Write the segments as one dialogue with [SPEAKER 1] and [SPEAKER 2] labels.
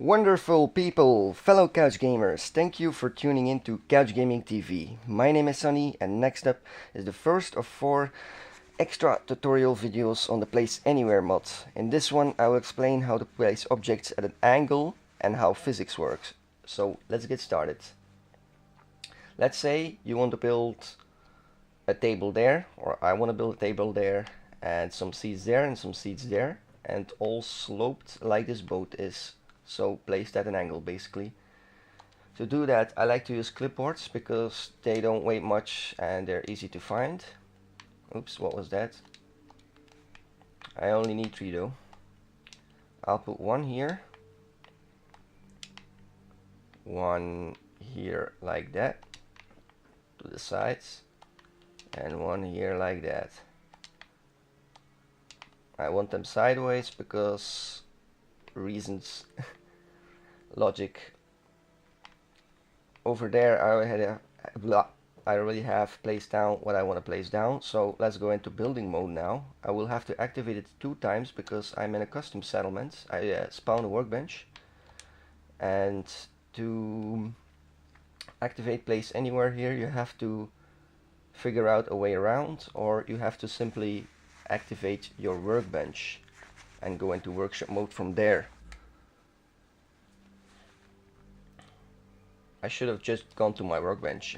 [SPEAKER 1] Wonderful people, fellow couch gamers, thank you for tuning in to Couch Gaming TV. My name is Sunny, and next up is the first of 4 extra tutorial videos on the Place Anywhere mod. In this one I will explain how to place objects at an angle and how physics works. So let's get started. Let's say you want to build a table there, or I want to build a table there, and some seats there and some seats there, and all sloped like this boat is. So placed at an angle basically. To do that I like to use clipboards because they don't weigh much and they're easy to find. Oops, what was that? I only need 3 though. I'll put one here, one here like that to the sides, and one here like that. I want them sideways because reasons. Logic. Over there I already have placed down what I want to place down, so let's go into building mode now. I will have to activate it 2 times because I'm in a custom settlement. I spawn a workbench, and to activate Place Anywhere here you have to figure out a way around, or you have to simply activate your workbench and go into workshop mode from there. I should have just gone to my workbench.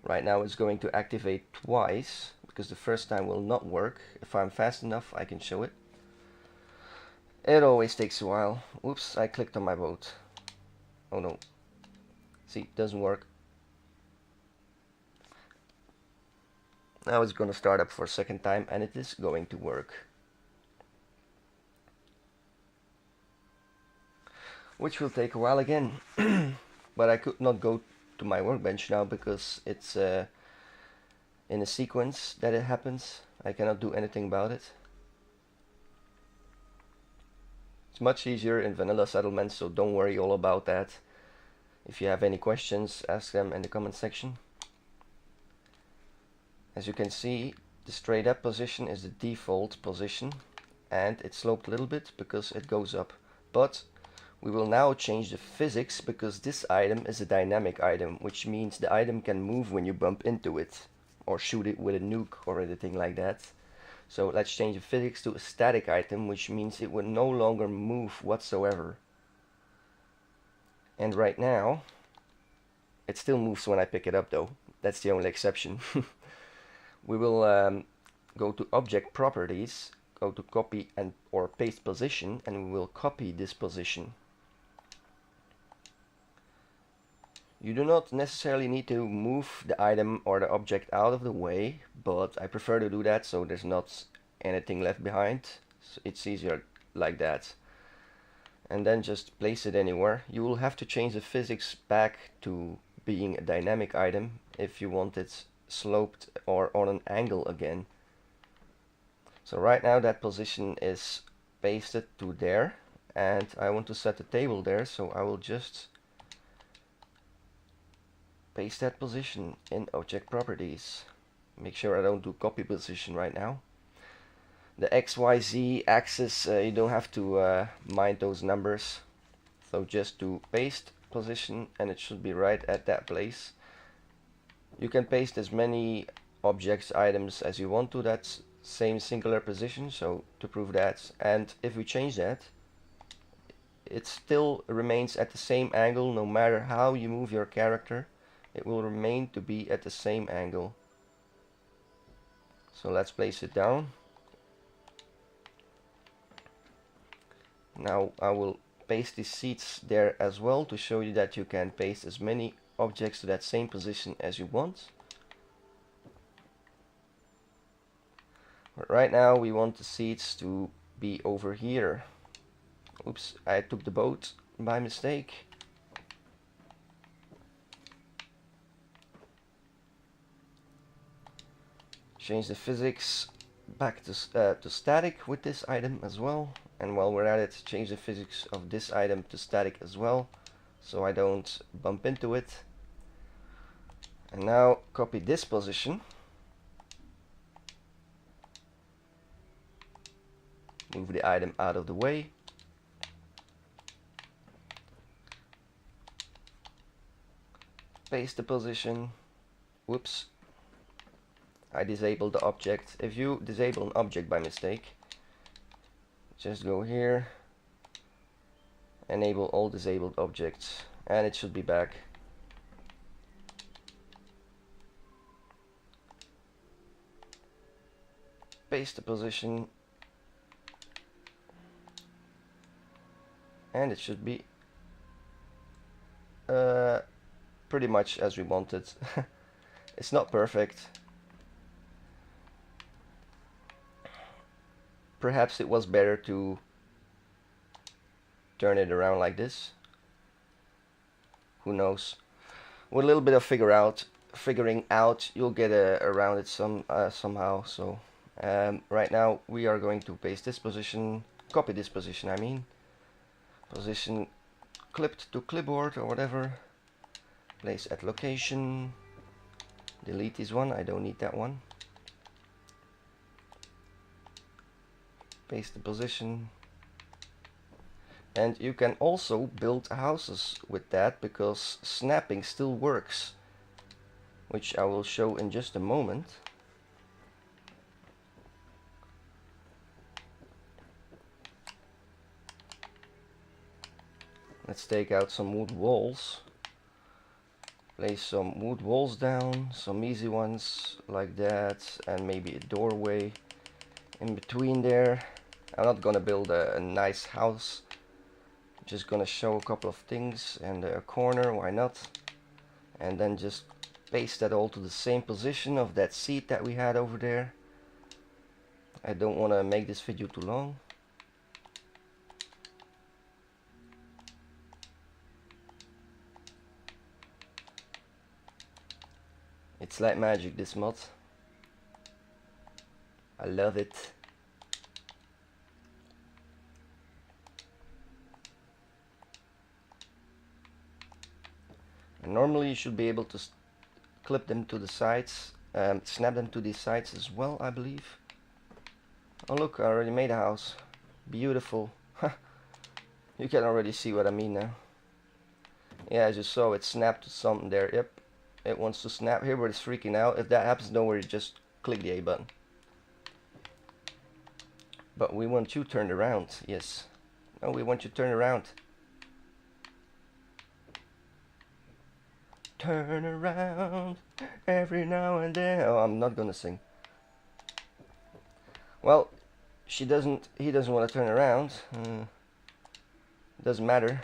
[SPEAKER 1] Right now it's going to activate twice because the first time will not work. If I'm fast enough I can show it. It always takes a while. Oops, I clicked on my boat. Oh no. See, it doesn't work. Now it's going to start up for a second time and it is going to work. Which will take a while again. But I could not go to my workbench now because it's in a sequence that it happens. I cannot do anything about it. It's much easier in vanilla settlements, so don't worry all about that. If you have any questions, ask them in the comment section. As you can see, the straight up position is the default position, and it's sloped a little bit because it goes up. But we will now change the physics because this item is a dynamic item, which means the item can move when you bump into it or shoot it with a nuke or anything like that. So let's change the physics to a static item, which means it will no longer move whatsoever. And right now it still moves when I pick it up though. That's the only exception. We will go to object properties, go to copy and or paste position, and we will copy this position. You do not necessarily need to move the item or the object out of the way, but I prefer to do that so there's not anything left behind. So it's easier like that. And then just place it anywhere. You will have to change the physics back to being a dynamic item if you want it sloped or on an angle again. So right now that position is pasted to there, and I want to set the table there, so I will just paste that position in object properties. Make sure I don't do copy position right now. The XYZ axis, you don't have to mind those numbers, so just do paste position and it should be right at that place. You can paste as many objects, items as you want to that same singular position, so to prove that, and if we change that, it still remains at the same angle no matter how you move your character. It will remain to be at the same angle. So let's place it down. Now I will paste the seats there as well to show you that you can paste as many objects to that same position as you want. But right now we want the seats to be over here. Oops, I took the boat by mistake. Change the physics back to static with this item as well, and while we're at it, change the physics of this item to static as well so I don't bump into it. And now copy this position, move the item out of the way, paste the position. Whoops, I disabled the object. If you disable an object by mistake, just go here, enable all disabled objects, and it should be back. Paste the position, and it should be pretty much as we wanted. It's not perfect. Perhaps it was better to turn it around like this. Who knows? With a little bit of figuring out, you'll get around it somehow. So right now we are going to paste this position, copy this position. I mean, position clipped to clipboard or whatever. Place at location. Delete this one. I don't need that one. Paste the position. And you can also build houses with that, because snapping still works, which I will show in just a moment. Let's take out some wood walls. Place some wood walls down, some easy ones like that, and maybe a doorway in between there. I'm not gonna build a nice house, just gonna show a couple of things, and a corner, why not? And then just paste that all to the same position of that seat that we had over there. I don't want to make this video too long. It's like magic, this mod. I love it. And normally you should be able to clip them to the sides, snap them to these sides as well, I believe. Oh look, I already made a house. Beautiful. You can already see what I mean now. Yeah, as you saw, it snapped to something there. Yep, it wants to snap here, but it's freaking out. If that happens, don't worry, just click the A button. But we want you turned around, yes. No, we want you turned around. Turn around every now and then. Oh, I'm not gonna sing. Well, he doesn't want to turn around. Doesn't matter.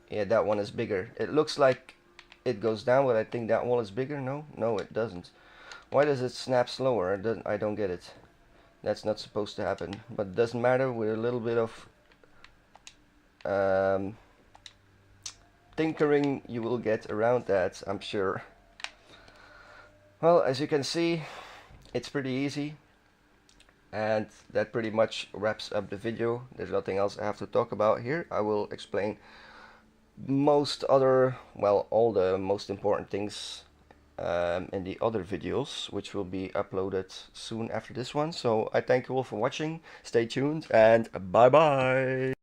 [SPEAKER 1] Yeah, that one is bigger. It looks like it goes down, but I think that wall is bigger. No, it doesn't. Why does it snap slower? I don't get it. That's not supposed to happen, but it doesn't matter. With a little bit of tinkering, you will get around that, I'm sure. Well, as you can see, it's pretty easy, and that pretty much wraps up the video. There's nothing else I have to talk about here. I will explain all the most important things in the other videos, which will be uploaded soon after this one. So I thank you all for watching. Stay tuned, and bye bye.